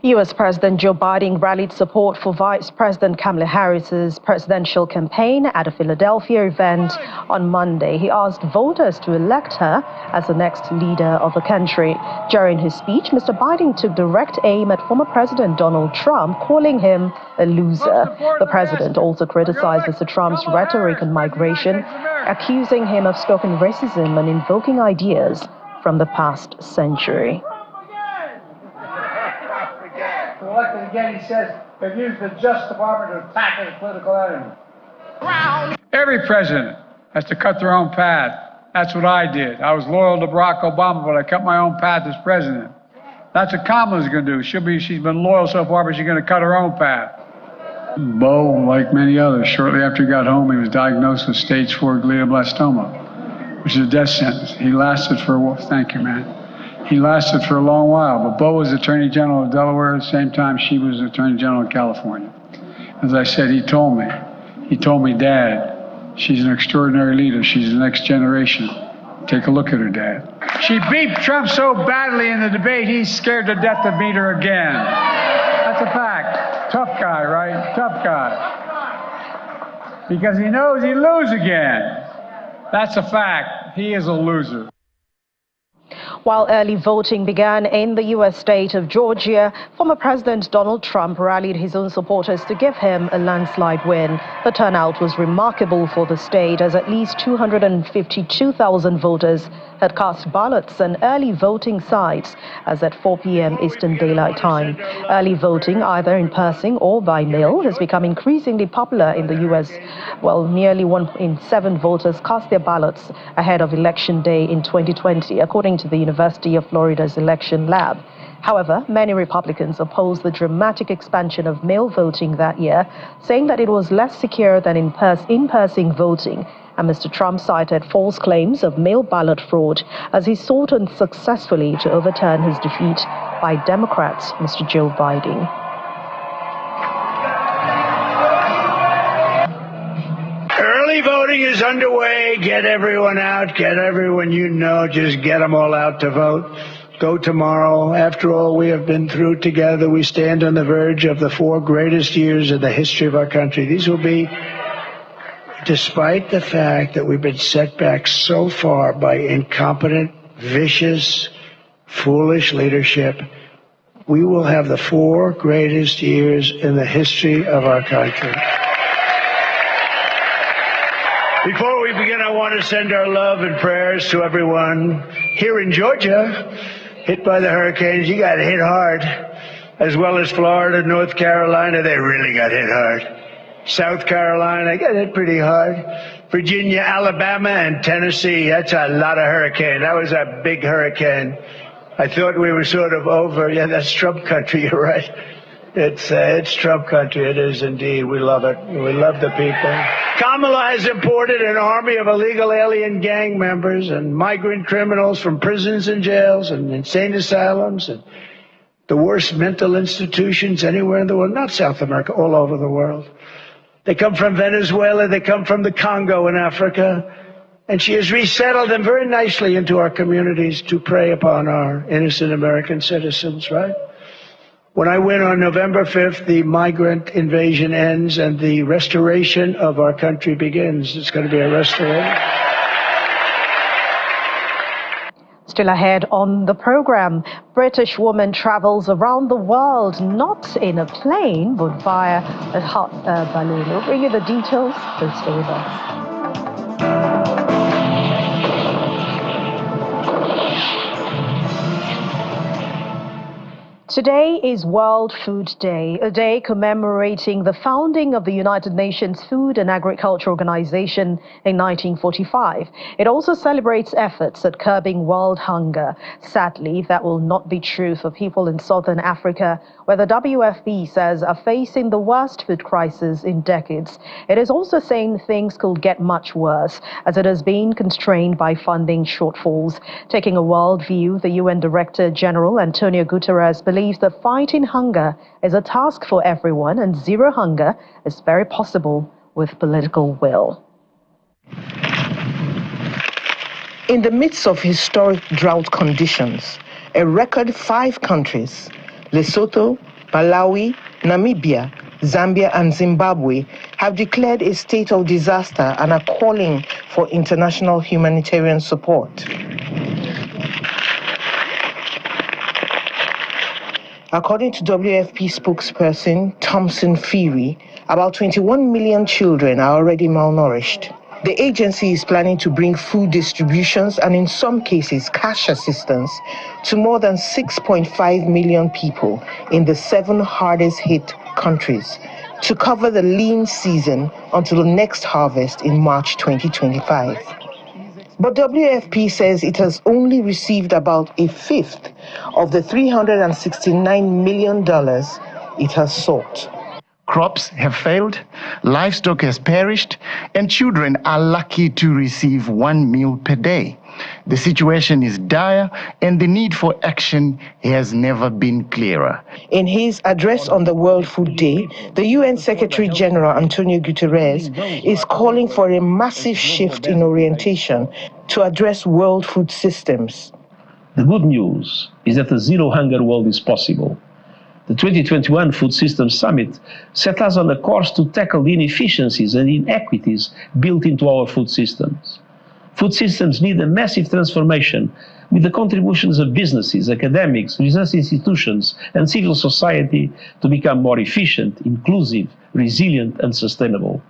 U.S. President Joe Biden rallied support for Vice President Kamala Harris's presidential campaign at a Philadelphia event on Monday. He asked voters to elect her as the next leader of the country. During his speech, Mr. Biden took direct aim at former President Donald Trump, calling him a loser. The president also criticized Mr. Trump's rhetoric on migration, accusing him of stoking racism and invoking ideas from the past century. Elected again, he says they've used the Justice Department to attack his political enemy. Every president has to cut their own path. That's what I did. I was loyal to Barack Obama, but I cut my own path as president. That's what Kamala's going to do. She's been loyal so far, but she's going to cut her own path. Bo, like many others, shortly after he got home, he was diagnosed with stage 4 glioblastoma, which is a death sentence. He lasted for, thank you, man. He lasted for a long while, but Bo was Attorney General of Delaware at the same time she was Attorney General of California. As I said, he told me, Dad, she's an extraordinary leader. She's the next generation. Take a look at her, Dad. She beat Trump so badly in the debate, he's scared to death to beat her again. That's a fact. Tough guy, right? Tough guy. Because he knows he'd lose again. That's a fact. He is a loser. While early voting began in the U.S. state of Georgia, former President Donald Trump rallied his own supporters to give him a landslide win. The turnout was remarkable for the state, as at least 252,000 voters had cast ballots on early voting sites as at 4 p.m. Eastern Daylight Time. Early voting, either in person or by mail, has become increasingly popular in the U.S. Well, nearly 1 in 7 voters cast their ballots ahead of Election Day in 2020, according to the University of Florida's election lab. However, many Republicans opposed the dramatic expansion of mail voting that year, saying that it was less secure than in-person voting. And Mr. Trump cited false claims of mail ballot fraud as he sought unsuccessfully to overturn his defeat by Democrats, Mr. Joe Biden. Early voting is underway. Get everyone out. Get everyone you know. Just get them all out to vote. Go tomorrow. After all we have been through together, we stand on the verge of the 4 greatest years in the history of our country. These will be, despite the fact that we've been set back so far by incompetent, vicious, foolish leadership, we will have the 4 greatest years in the history of our country. Before we begin, I want to send our love and prayers to everyone here in Georgia, hit by the hurricanes. You got hit hard, as well as Florida, North Carolina. They really got hit hard. South Carolina got hit pretty hard. Virginia, Alabama, and Tennessee. That's a lot of hurricane. That was a big hurricane. I thought we were sort of over. Yeah, that's Trump country. You're right. It's Trump country. It is indeed. We love it. We love the people. Kamala has imported an army of illegal alien gang members and migrant criminals from prisons and jails and insane asylums and the worst mental institutions anywhere in the world. Not South America, all over the world. They come from Venezuela. They come from the Congo in Africa. And she has resettled them very nicely into our communities to prey upon our innocent American citizens, right? When I win on November 5th, the migrant invasion ends and the restoration of our country begins. It's going to be a restoration. Still ahead on the program, British woman travels around the world, not in a plane, but via a hot balloon. We'll bring you the details, so stay with us. Today is World Food Day, a day commemorating the founding of the United Nations Food and Agriculture Organization in 1945. It also celebrates efforts at curbing world hunger. Sadly, that will not be true for people in southern Africa, where the WFP says are facing the worst food crisis in decades. It is also saying things could get much worse, as it has been constrained by funding shortfalls. Taking a world view, the UN Director General Antonio Guterres believes that fighting hunger is a task for everyone, and zero hunger is very possible with political will. In the midst of historic drought conditions, a record 5 countries, Lesotho, Malawi, Namibia, Zambia, and Zimbabwe have declared a state of disaster and are calling for international humanitarian support. According to WFP spokesperson Thomson Phiri, about 21 million children are already malnourished. The agency is planning to bring food distributions and in some cases cash assistance to more than 6.5 million people in the 7 hardest hit countries to cover the lean season until the next harvest in March 2025. But WFP says it has only received about a fifth of the $369 million it has sought. Crops have failed, livestock has perished, and children are lucky to receive 1 meal per day. The situation is dire, and the need for action has never been clearer. In his address on the World Food Day, the UN Secretary General Antonio Guterres is calling for a massive shift in orientation to address world food systems. The good news is that a zero hunger world is possible. The 2021 Food Systems Summit set us on a course to tackle the inefficiencies and inequities built into our food systems. Food systems need a massive transformation with the contributions of businesses, academics, research institutions, and civil society to become more efficient, inclusive, resilient, and sustainable.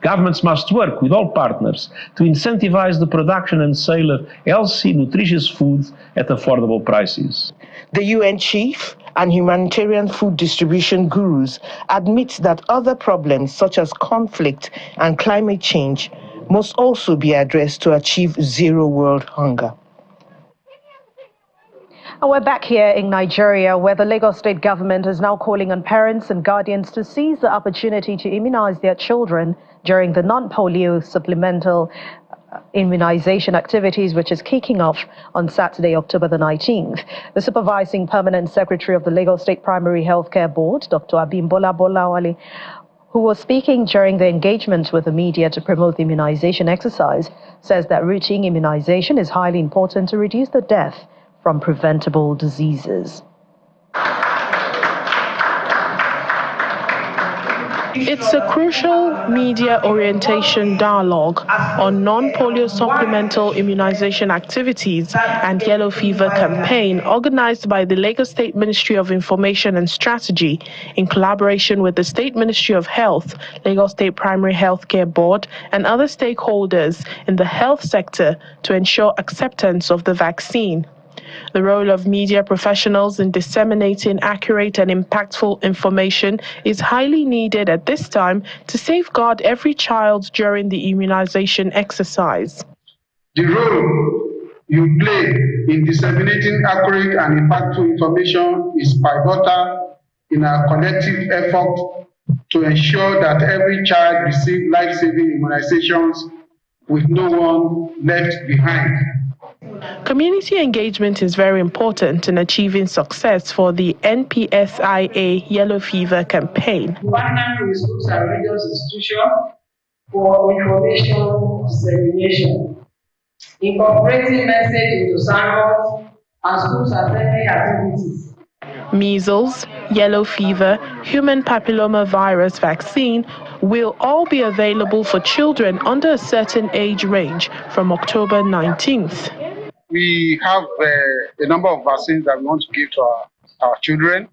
Governments must work with all partners to incentivize the production and sale of healthy, nutritious foods at affordable prices. The UN chief and humanitarian food distribution gurus admit that other problems such as conflict and climate change must also be addressed to achieve zero world hunger. And we're back here in Nigeria, where the Lagos state government is now calling on parents and guardians to seize the opportunity to immunize their children during the non-polio supplemental immunization activities, which is kicking off on Saturday, October the 19th. The supervising permanent secretary of the Lagos State Primary Healthcare Board, Dr. Abimbola Bolawale, who was speaking during the engagement with the media to promote the immunization exercise, says that routine immunization is highly important to reduce the death from preventable diseases. It's a crucial media orientation dialogue on non-polio supplemental immunization activities and yellow fever campaign organized by the Lagos State Ministry of Information and Strategy in collaboration with the State Ministry of Health, Lagos State Primary Healthcare Board, and other stakeholders in the health sector to ensure acceptance of the vaccine. The role of media professionals in disseminating accurate and impactful information is highly needed at this time to safeguard every child during the immunization exercise. The role you play in disseminating accurate and impactful information is pivotal in our collective effort to ensure that every child receives life-saving immunizations with no one left behind. Community engagement is very important in achieving success for the NPSIA Yellow Fever campaign. Partnering with schools and religious institutions for information dissemination, incorporating message into sermons and schools assembly activities. Measles, yellow fever, human papilloma virus vaccine will all be available for children under a certain age range from October 19th. We have a number of vaccines that we want to give to our children,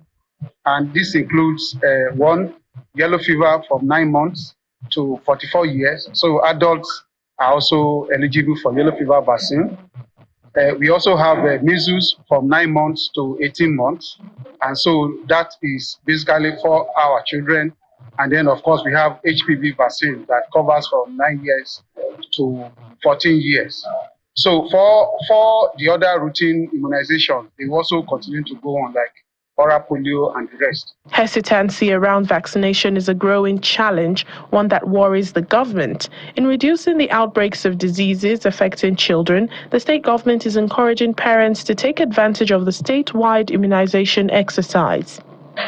and this includes one, yellow fever from 9 months to 44 years. So adults are also eligible for yellow fever vaccine. We also have measles from 9 months to 18 months, and so that is basically for our children. And then, of course, we have HPV vaccine that covers from 9 years to 14 years. So for the other routine immunization, they also continue to go on, like oral polio and the rest. Hesitancy around vaccination is a growing challenge, one that worries the government. In reducing the outbreaks of diseases affecting children, the state government is encouraging parents to take advantage of the statewide immunization exercise.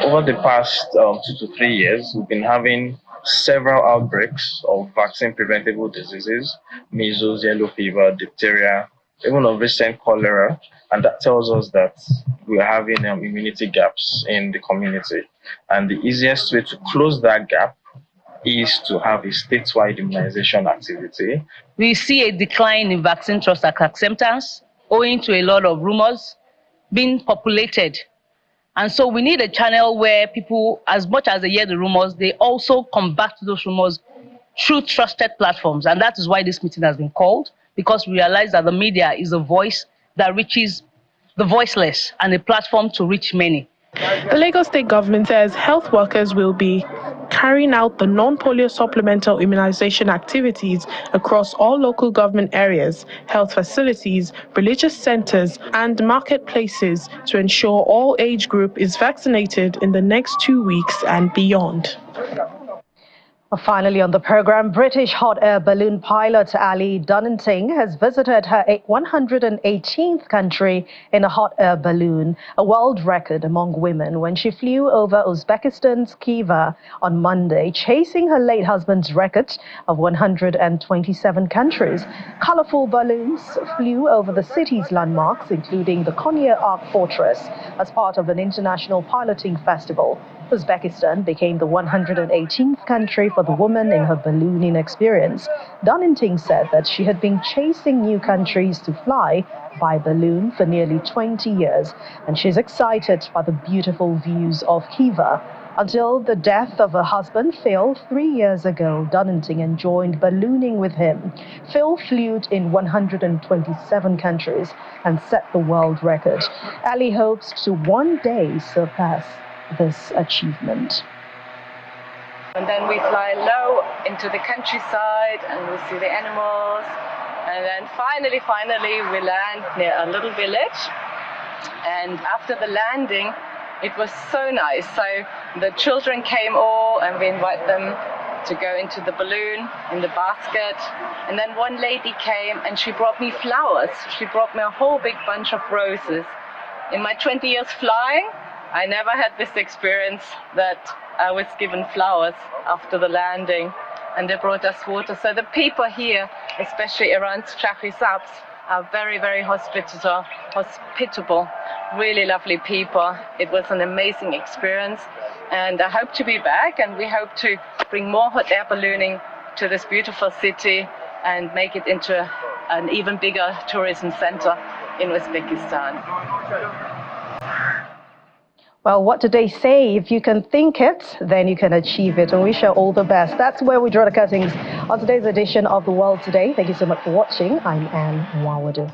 Over the past 2 to 3 years, we've been having several outbreaks of vaccine-preventable diseases, measles, yellow fever, diphtheria, even of recent cholera, and that tells us that we are having immunity gaps in the community. And the easiest way to close that gap is to have a statewide immunization activity. We see a decline in vaccine trust acceptance owing to a lot of rumors being populated. And so we need a channel where people, as much as they hear the rumors, they also come back to those rumors through trusted platforms. And that is why this meeting has been called, because we realize that the media is a voice that reaches the voiceless and a platform to reach many. The Lagos State government says health workers will be carrying out the non-polio supplemental immunization activities across all local government areas, health facilities, religious centers, and marketplaces to ensure all age group is vaccinated in the next 2 weeks and beyond. Finally on the program, British hot air balloon pilot Ali Dunning has visited her 118th country in a hot air balloon, a world record among women, when she flew over Uzbekistan's Khiva on Monday, chasing her late husband's record of 127 countries. Colorful balloons flew over the city's landmarks, including the Konya Ark Fortress, as part of an international piloting festival. Uzbekistan became the 118th country for the woman in her ballooning experience. Dunning said that she had been chasing new countries to fly by balloon for nearly 20 years, and she's excited by the beautiful views of Khiva. Until the death of her husband, Phil, 3 years ago, Dunning enjoyed ballooning with him. Phil flew in 127 countries and set the world record. Ali hopes to one day surpass this achievement. And then we fly low into the countryside and we see the animals. And then finally we land near a little village. And after the landing, it was so nice. So the children came all and we invite them to go into the balloon in the basket. And then one lady came and she brought me flowers. She brought me a whole big bunch of roses. In my 20 years flying, I never had this experience that I was given flowers after the landing, and they brought us water. So the people here, especially around Shahrizaps, are very, very hospitable, really lovely people. It was an amazing experience, and I hope to be back, and we hope to bring more hot air ballooning to this beautiful city and make it into an even bigger tourism center in Uzbekistan. Well, what do they say? If you can think it, then you can achieve it. And we wish you all the best. That's where we draw the curtains on today's edition of The World Today. Thank you so much for watching. I'm Anne Nwawadu.